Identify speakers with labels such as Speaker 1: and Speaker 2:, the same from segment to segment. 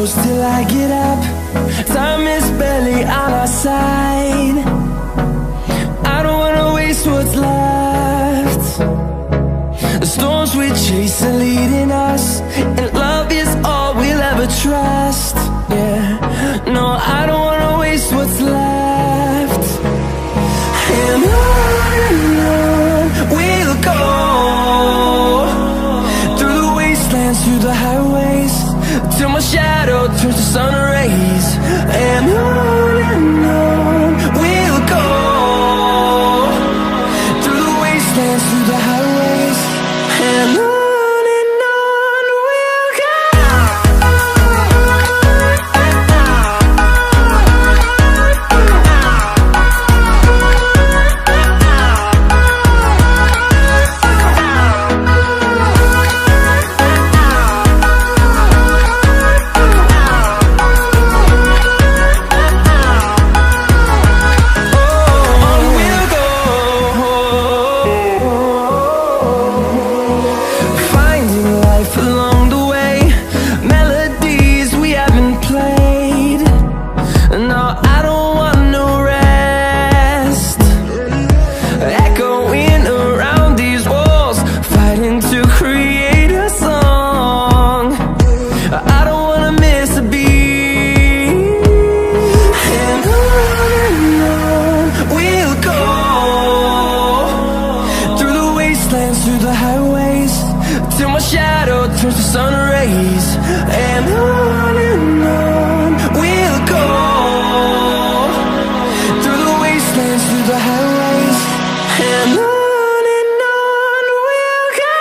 Speaker 1: close till I get up. Time is barely on our side. I don't wanna waste what's left. The storms we chase are leading us, and love is all we'll ever trust. Yeah, no, I don't wanna waste what's left. And on we'll go, through the wastelands, through the highways, till my shadow turns to sun rays. And on we'll go, through the wastelands, through the highways, and on we'll go. Through the highways, till my shadow turns to sun rays. And on we'll go, through the wastelands, through the highways, and on we'll go.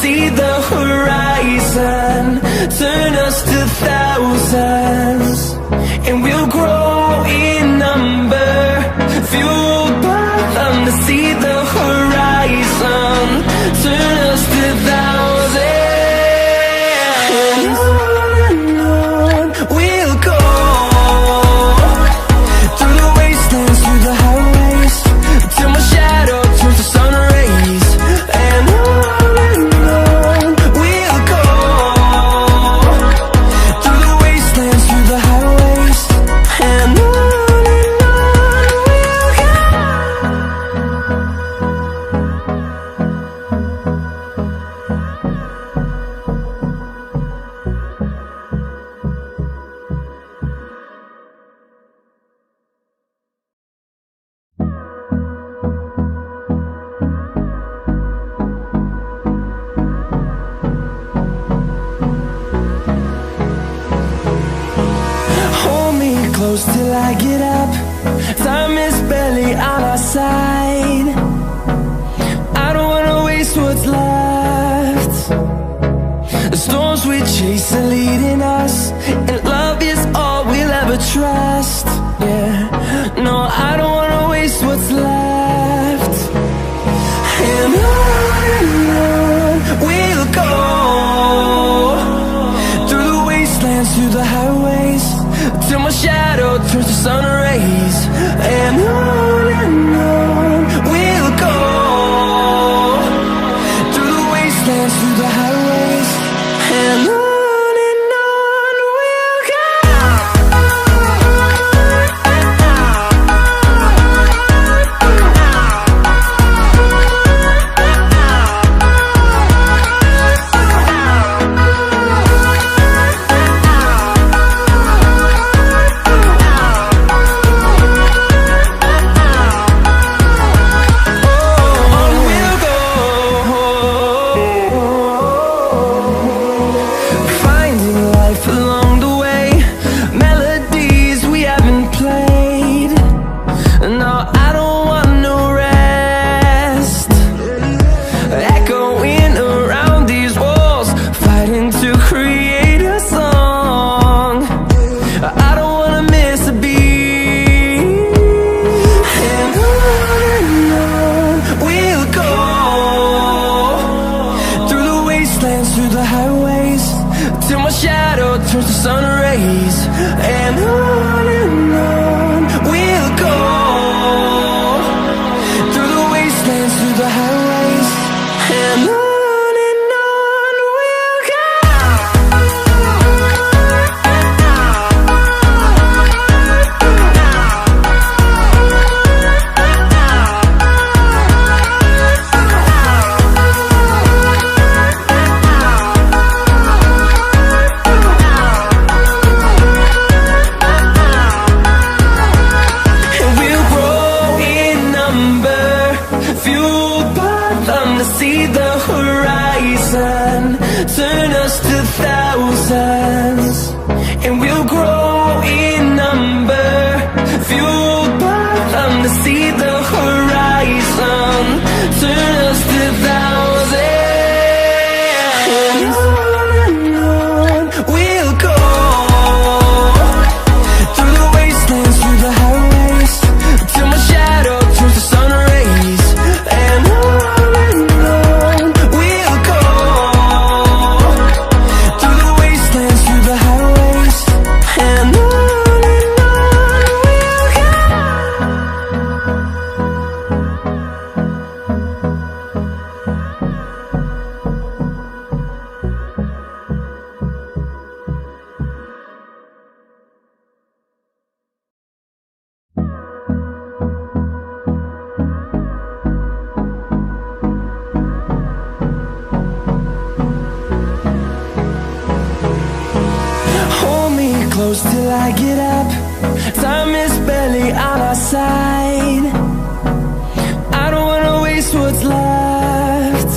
Speaker 1: See the horizon turn us to thousands, and we'll grow in number, fueled by them. To see the horizon turn us to thousands, and on we'll go, through the wastelands, through the highways, till my shadow turns to sun rays. And close till I get up. Time is barely on our side. I don't wanna waste what's left. The storms we chase are leading us, and love is all we'll ever trust. Yeah, no, I don't wanna waste what's left. And on we'll go, through the wastelands, through the highways, till my shadow turns to sun rays. And on we'll go, through the wastelands, through the highways, and on. see the horizon, turn us to thousands, and we'll grow in number, fueled by them to see the horizon, turn us to thousands. And on we'll go, through the wastelands, through the highways, till my shadow turns to sun rays. And on we'll go, through the wastelands, through the highways. And on we'll go. Hold me close till I get up. Time is barely on our side. I don't wanna waste what's left.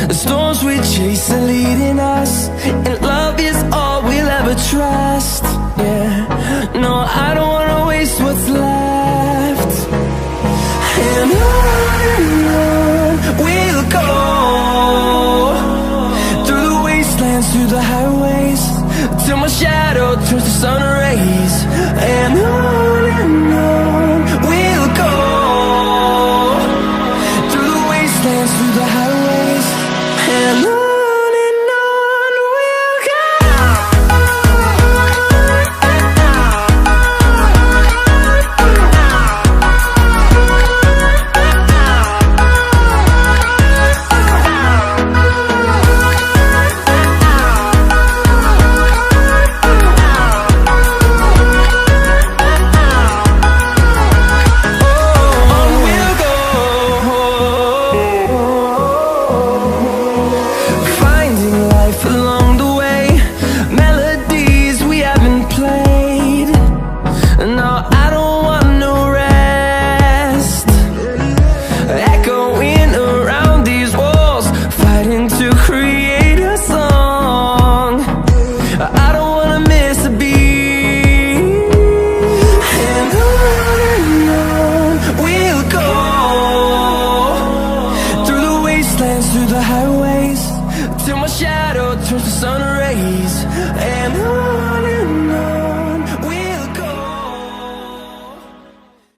Speaker 1: The storms we chase are leading us.